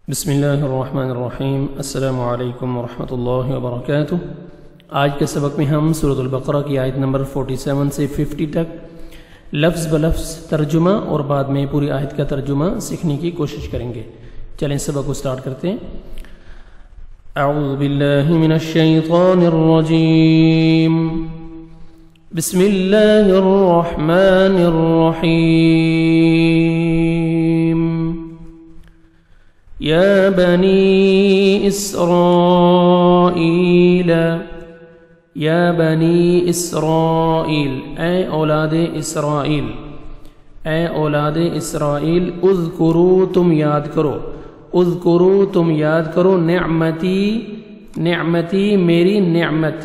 بسم اللہ الرحمن الرحیم۔ السلام علیکم ورحمۃ اللہ وبرکاتہ۔ آج کے سبق میں ہم سورۃ البقرہ کی آیت نمبر 47 سے 50 تک لفظ بلفظ ترجمہ اور بعد میں پوری آیت کا ترجمہ سیکھنے کی کوشش کریں گے۔ چلیں سبق کو سٹارٹ کرتے ہیں۔ اعوذ باللہ من الشیطان الرجیم، بسم اللہ الرحمن الرحیم۔ یا بنی اسرائیل، یا بنی اسرائیل، اے اولاد اسرائیل، اے اولاد اسرائیل، اذکروا تم یاد کرو، اذکروا تم یاد کرو، نعمتی، نعمتی میری نعمت،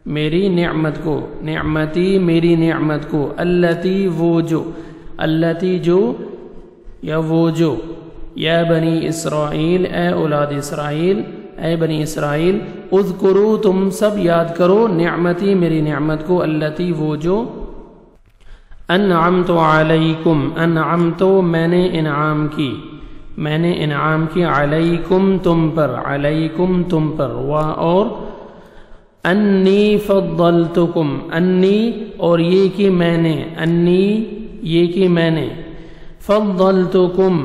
میری نعمت کو، نعمتی میری نعمت کو، التی وہ جو، التی جو یا وہ جو، یا بنی اسرائیل اے اولاد اسرائیل، اے بنی اسرائیل، اذکروا تم سب یاد کرو، نعمتی میری نعمت کو، التی وہ جو، انعمت علیکم، انعمت میں نے انعام کی، میں نے انعام کی، علیکم تم پر، علیکم تم پر، اور انی فضلتکم، انی اور یہ کہ میں نے، انی یہ کہ میں نے، فضلتکم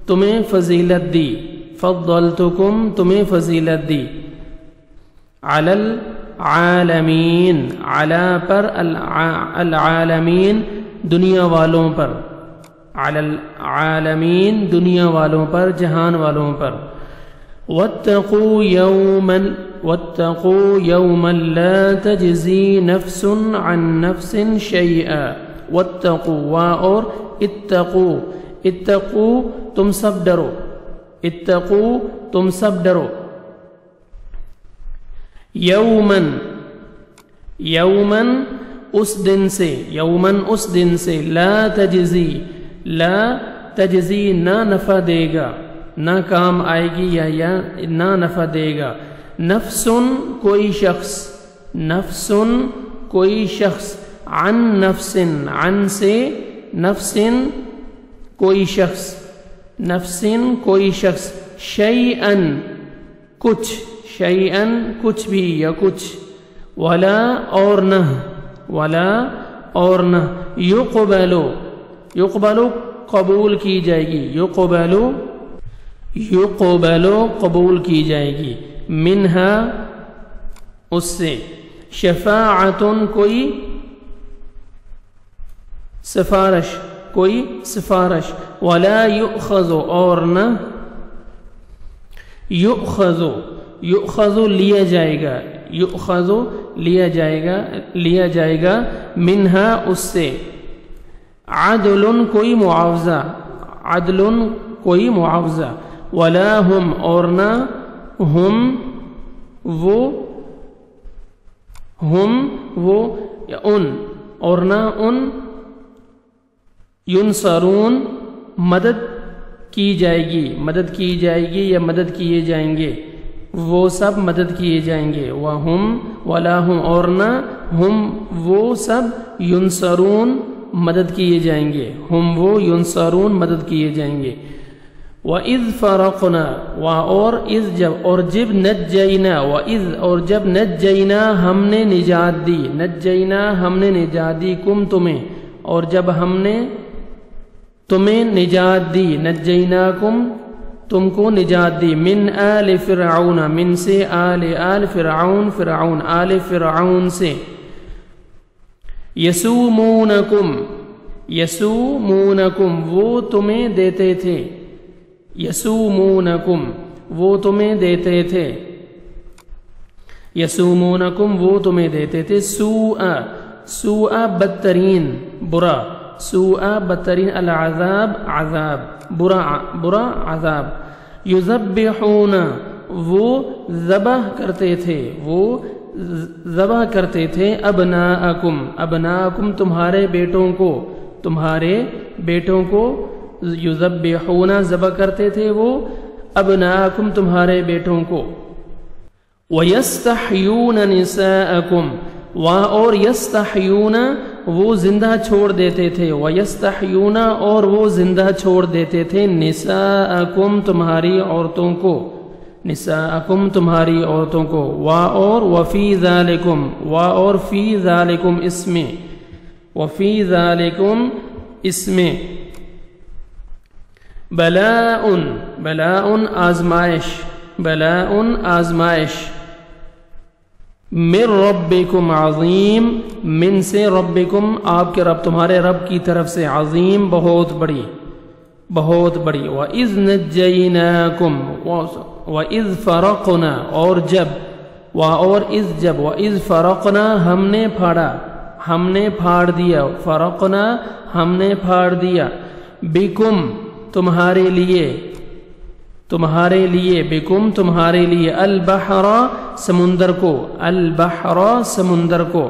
تمہیں فضیلت دی، فضلتکم تمہیں فضیلت دی، علی العالمین، علی پر، العالمین دنیا والوں پر، علی العالمین دنیا والوں پر، جہان والوں پر، واتقوا یوما، واتقوا یوما لا تجزی نفس عن نفس شیئا، واتقوا اور اتقوا، اتقوا تم سب ڈرو، اتقوا تم سب ڈرو، یومن، یومن اس دن سے، یومن اس دن سے، لا تجزی، لا تجزی نہ نفع دے گا، نہ کام آئے گی یا نہ نفع دے گا، نفسن کوئی شخص، نفسن کوئی شخص، عن نفسن عن سے، نفسن کوئی شخص، نفسن کوئی شخص، شیئن کچھ، شیئن کچھ بھی یا کچھ، ولا اور نہ، ولا اور نہ، یقبلو، یقبلو قبول کی جائے گی، یقبلو، یقبلو قبول کی جائے گی، منہا اس سے، شفاعتن کوئی سفارش، کوئی سفارش، ولا یؤخذ اور نہ، یؤخذ، یؤخذ لیا جائے گا، یؤخذ لیا جائے گا، لیا جائے گا، منہا اس سے، عدل کوئی معاوضہ، عدل کوئی معاوضہ، ولا ہم اور نہ، ہم وہ، ہم وہ یا ان اور نہ ان، ینصرون مدد کی جائے گی، مدد کی جائے گی یا مدد کیے جائیں گے، وہ سب مدد کیے جائیں گے، وہم ولا ہم اور نہ، ہم وہ سب، ینصرون مدد کیے جائیں گے، ہم وہ ینصرون مدد کیے جائیں گے، وَإِذْ فَرَقْنَا اور اذ جب، اور جب نجینا، وَإِذ اور جب نجینا ہم نے نجات دی، نجینا ہم نے نجات دی، کم تمہیں، اور جب ہم نے تمہیں نجات دی، نجیناکم تم کو نجات دی، من آل فرعون من سے، آل فرعون فرعون آل فرعون سے، یسومونکم، یسومونکم وہ تمہیں دیتے تھے، یسومونکم وہ تمہیں دیتے تھے، یسومونکم وہ تمہیں دیتے تھے، سوء، سوء بدترین، برا، سوء بدترین، العذاب عذاب، برا، برا عذاب، یذبحون وہ ذبح کرتے تھے، وہ ذبح کرتے تھے، ابناءکم، ابناءکم تمہارے بیٹوں کو، تمہارے بیٹوں کو، یذبحون ذبح کرتے تھے وہ، ابناءکم تمہارے بیٹوں کو، ویستحیون نساءکم اور یستحیون وہ زندہ چھوڑ دیتے تھے، وَيَسْتَحْيُونَ اور وہ زندہ چھوڑ دیتے تھے، نِسَاءَكُمْ تمہاری عورتوں کو، نِسَاءَكُمْ تمہاری عورتوں کو، اور وَفِي ذَلِكُمْ اور فِي ذَلِكُمْ اس میں، وَفِي ذَلِكُمْ اس میں، بلاء آزمائش، من ربکم عظیم، من سے ربکم آپ کے رب، تمہارے رب کی طرف سے، عظیم بہت بڑی، وَإِذْ نَجَّيْنَاكُمْ وَإِذْ فَرَقْنَا اور جب، وَإِذْ فَرَقْنَا ہم نے پھاڑ دیا، فرقنا ہم نے پھاڑ دیا، بکم تمہارے لیے، بکم تمہارے لیے، البحر سمندر کو،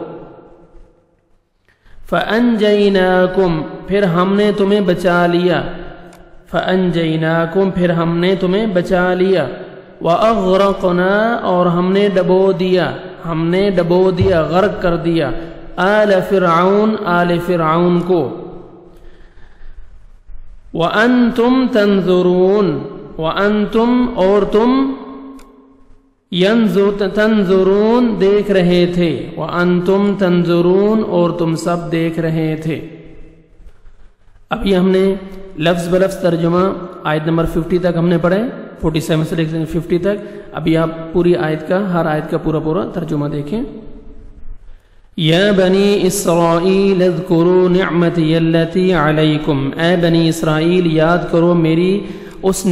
فانجیناکم پھر ہم نے تمہیں بچا لیا، واغرقنا اور ہم نے ڈبو دیا، غرق کر دیا، آل فرعون کو، وَأَنْتُمْ تَنْظُرُونَ وَأَنْتُمْ اور تم تنظرون دیکھ رہے تھے، وَأَنْتُمْ تنظرون اور تم سب دیکھ رہے تھے۔ ابھی ہم نے لفظ بلفظ ترجمہ آیت نمبر 50 تک ہم نے پڑھے، 47 سے 50 تک۔ ابھی آپ پوری ہر آیت کا پورا ترجمہ دیکھیں۔ یا بنی اسرائیل اذکروا نعمتی التی علیکم، اے بنی اسرائیل یاد کرو میری اس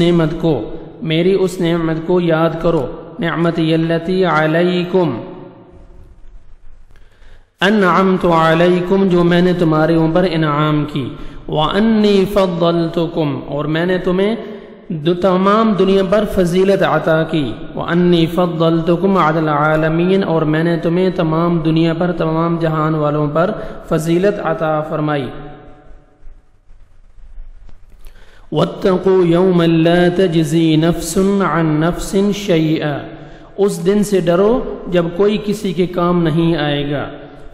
نعمت کو یاد کرو، نعمتی التی علیکم، انعمت علیکم جو میں نے تمہارے اوپر انعام کی، وانی فضلتکم اور میں نے تمہیں تمام دنیا پر فضیلت عطا کی، وانی فضلتکم علی العالمین اور میں نے تمہیں تمام دنیا پر تمام جہان والوں پر فضیلت عطا فرمائی۔ واتقوا یوما لا تجزی نفس عن نفس شیئا، اس دن سے ڈرو جب کوئی کسی کے کام نہیں آئے گا،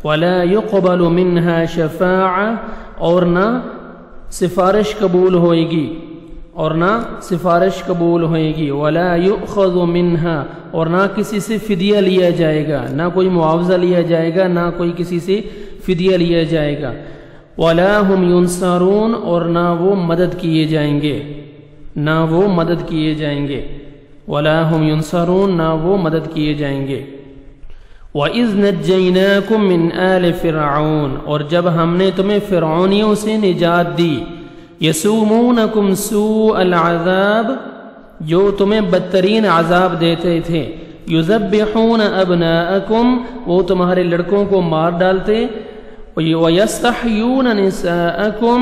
ولا يقبل منها شفاعہ اور نہ سفارش قبول ہوئے گی، ولا یؤخذ منها اور نہ کسی سے فدیہ لیا جائے گا، نہ کوئی معاوضہ لیا جائے گا، نہ کوئی کسی سے فدیہ لیا جائے گا، ولا هم ينصرون اور نہ وہ مدد کیے جائیں گے، ولا هم ينصرون نہ وہ مدد کیے جائیں گے۔ وَإِذْ نَجَّيْنَاكُمْ مِنْ آلِ فِرْعَوْنَ اور جب ہم نے تمہیں فرعونیوں سے نجات دی، یسومونکم سوء العذاب جو تمہیں بدترین عذاب دیتے تھے، یذبحون ابناءکم وہ تمہارے لڑکوں کو مار ڈالتے، ویستحیون نساءکم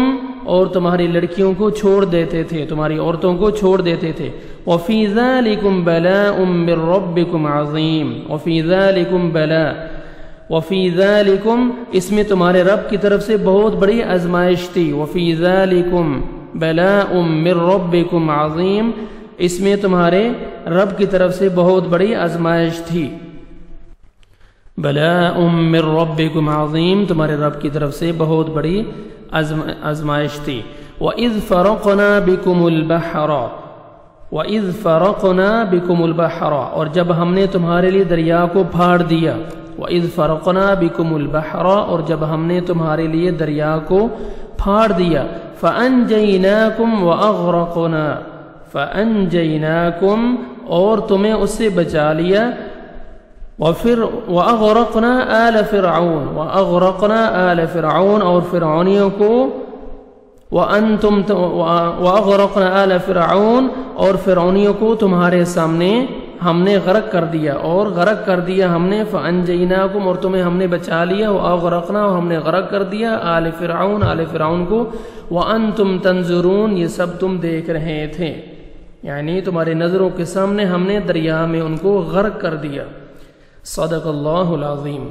اور تمہاری لڑکیوں کو چھوڑ دیتے تھے، تمہاری عورتوں کو چھوڑ دیتے تھے، وفی ذالکم بلاء من ربکم عظیم، وفی ذالکم اس میں تمہارے رب کی طرف سے بہت بڑی آزمائش تھی، وفی ذالکم بلاء من ربکم عظیم اس میں تمہارے رب کی طرف سے بہت بڑی آزمائش تھی، بلاء من ربکم عظیم تمہارے رب کی طرف سے بہت بڑی آزمائش تھی۔ وَإِذْ فَرَقْنَا بِكُمُ الْبَحْرَ اور جب ہم نے تمہارے لیے دریا کو پھاڑ دیا، وَإِذْ فَرَقْنَا بِكُمُ الْبَحْرَ اور جب ہم نے تمہارے لیے دریا کو پھاڑ دیا، فَأَنْجَيْنَاكُمْ اور تمہیں اس سے بچا لیا، وَأَغْرَقْنَا آلَ فِرْعَوْنَ اور فرعونیوں کو، وَأَغْرَقْنَا آلَ فِرْعَوْنَ اور فرعونیوں کو تمہارے سامنے ہم نے غرق کر دیا، ہم نے فَأَنْجَيْنَاكُمْ اور تمہیں ہم نے بچا لیا، وَأَغْرَقْنَا اور ہم نے غرق کر دیا آل فرعون کو، وَأَنْتُمْ تَنْظُرُونَ یہ سب تم دیکھ رہے تھے، یعنی تمہارے نظروں کے سامنے ہم نے دریا میں ان کو غرق کر دیا۔ صدق اللہ العظیم۔